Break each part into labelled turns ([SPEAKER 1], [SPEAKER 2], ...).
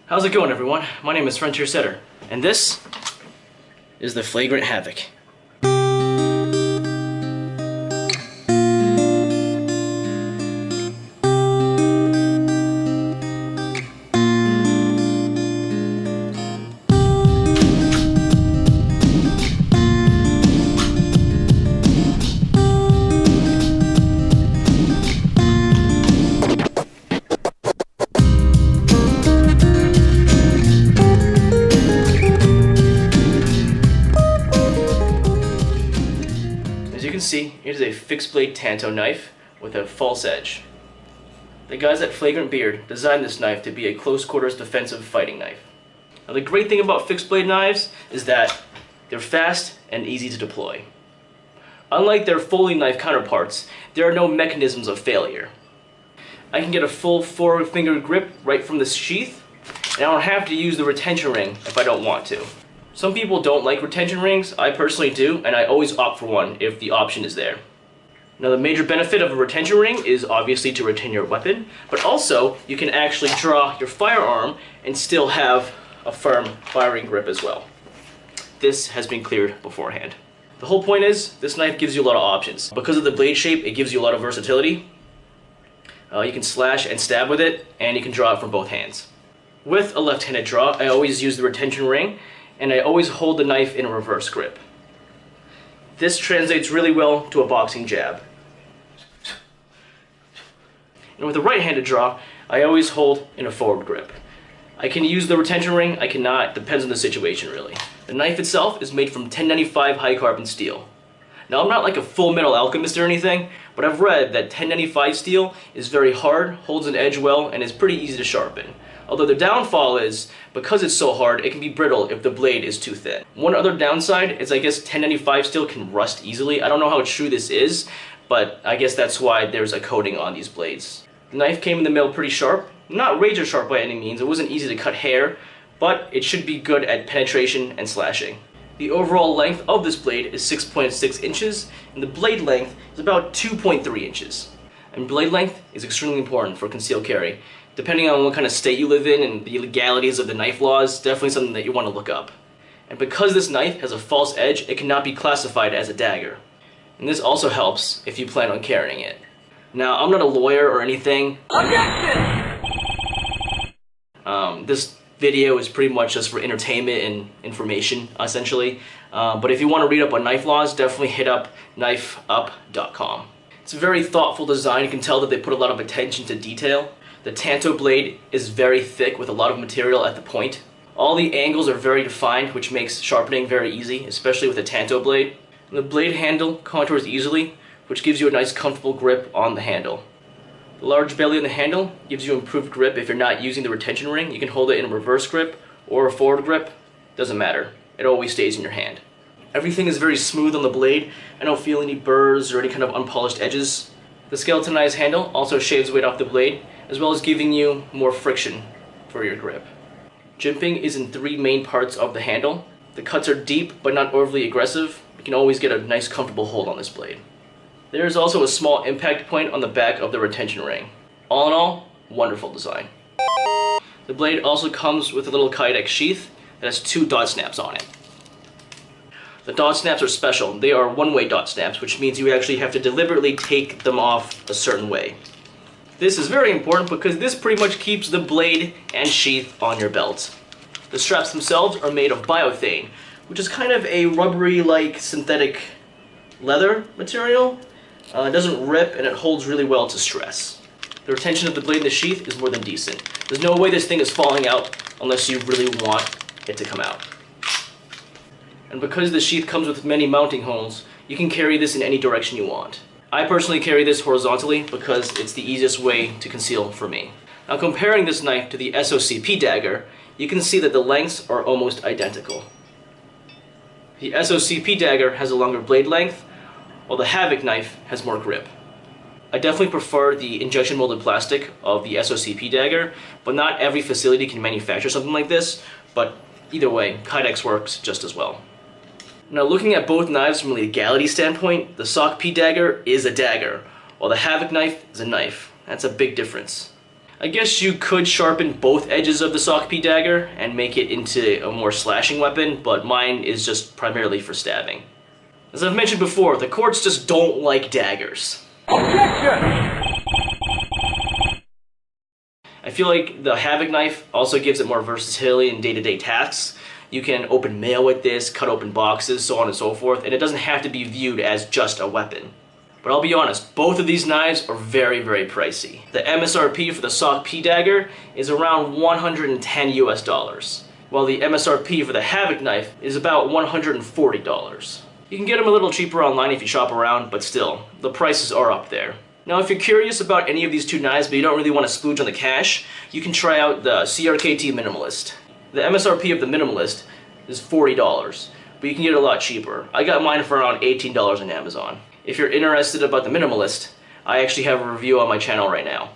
[SPEAKER 1] How's it going, everyone? My name is Frontier.setter, and this is the Flagrant HAVOC. As you can see, it is a fixed blade Tanto knife with a false edge. The guys at Flagrant Beard designed this knife to be a close quarters defensive fighting knife. Now the great thing about fixed blade knives is that they're fast and easy to deploy. Unlike their Foley knife counterparts, there are no mechanisms of failure. I can get a full 4-finger grip right from the sheath, and I don't have to use the retention ring if I don't want to. Some people don't like retention rings. I personally do, and I always opt for one if the option is there. Now the major benefit of a retention ring is obviously to retain your weapon, but also you can actually draw your firearm and still have a firm firing grip as well. This has been cleared beforehand. The whole point is, this knife gives you a lot of options. Because of the blade shape, it gives you a lot of versatility. You can slash and stab with it, and you can draw it from both hands. With a left-handed draw, I always use the retention ring, and I always hold the knife in a reverse grip. This translates really well to a boxing jab. And with a right-handed draw, I always hold in a forward grip. I can use the retention ring, I cannot, depends on the situation really. The knife itself is made from 1095 high carbon steel. Now I'm not like a full metal alchemist or anything, but I've read that 1095 steel is very hard, holds an edge well, and is pretty easy to sharpen. Although the downfall is, because it's so hard, it can be brittle if the blade is too thin. One other downside is I guess 1095 steel can rust easily. I don't know how true this is, but I guess that's why there's a coating on these blades. The knife came in the mail pretty sharp. Not razor sharp by any means, it wasn't easy to cut hair, but it should be good at penetration and slashing. The overall length of this blade is 6.6 inches, and the blade length is about 2.3 inches. And blade length is extremely important for concealed carry. Depending on what kind of state you live in and the legalities of the knife laws, definitely something that you want to look up. And because this knife has a false edge, it cannot be classified as a dagger. And this also helps if you plan on carrying it. Now, I'm not a lawyer or anything. Objection! This video is pretty much just for entertainment and information, essentially. But if you want to read up on knife laws, definitely hit up knifeup.com. It's a very thoughtful design. You can tell that they put a lot of attention to detail. The Tanto blade is very thick with a lot of material at the point. All the angles are very defined, which makes sharpening very easy, especially with a Tanto blade. And the blade handle contours easily, which gives you a nice comfortable grip on the handle. The large belly on the handle gives you improved grip if you're not using the retention ring. You can hold it in a reverse grip or a forward grip. Doesn't matter. It always stays in your hand. Everything is very smooth on the blade. I don't feel any burrs or any kind of unpolished edges. The skeletonized handle also shaves weight off the blade, as well as giving you more friction for your grip. Jimping is in 3 main parts of the handle. The cuts are deep but not overly aggressive. You can always get a nice comfortable hold on this blade. There is also a small impact point on the back of the retention ring. All in all, wonderful design. The blade also comes with a little kydex sheath that has 2 dot snaps on it. The dot snaps are special. They are one-way dot snaps, which means you actually have to deliberately take them off a certain way. This is very important because this pretty much keeps the blade and sheath on your belt. The straps themselves are made of biothane, which is kind of a rubbery-like synthetic leather material. It doesn't rip and it holds really well to stress. The retention of the blade in the sheath is more than decent. There's no way this thing is falling out unless you really want it to come out. And because the sheath comes with many mounting holes, you can carry this in any direction you want. I personally carry this horizontally because it's the easiest way to conceal for me. Now comparing this knife to the SOCP dagger, you can see that the lengths are almost identical. The SOCP dagger has a longer blade length, while the HAVOC knife has more grip. I definitely prefer the injection molded plastic of the SOCP dagger, but not every facility can manufacture something like this, but either way, kydex works just as well. Now looking at both knives from a legality standpoint, the SOCP dagger is a dagger, while the HAVOC knife is a knife. That's a big difference. I guess you could sharpen both edges of the CRKT dagger and make it into a more slashing weapon, but mine is just primarily for stabbing. As I've mentioned before, the courts just don't like daggers.
[SPEAKER 2] Objection!
[SPEAKER 1] I feel like the HAVOC knife also gives it more versatility in day-to-day tasks. You can open mail with this, cut open boxes, so on and so forth, and it doesn't have to be viewed as just a weapon. But I'll be honest, both of these knives are very, very pricey. The MSRP for the CRKT dagger is around $110 US, while the MSRP for the HAVOC knife is about $140. You can get them a little cheaper online if you shop around, but still, the prices are up there. Now, if you're curious about any of these two knives, but you don't really want to splooge on the cash, you can try out the CRKT Minimalist. The MSRP of the Minimalist is $40, but you can get it a lot cheaper. I got mine for around $18 on Amazon. If you're interested about the Minimalist, I actually have a review on my channel right now.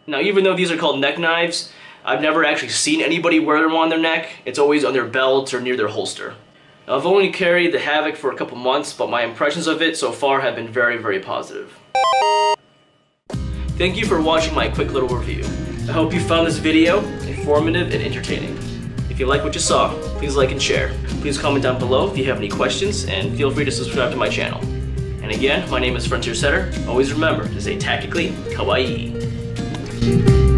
[SPEAKER 1] Now, even though these are called neck knives, I've never actually seen anybody wear them on their neck. It's always on their belt or near their holster. Now, I've only carried the HAVOC for a couple months, but my impressions of it so far have been very, very positive. Thank you for watching my quick little review. I hope you found this video informative and entertaining. If you like what you saw, please like and share. Please comment down below if you have any questions, and feel free to subscribe to my channel. And again, my name is Frontier.setter. Always remember to stay tactically kawaii.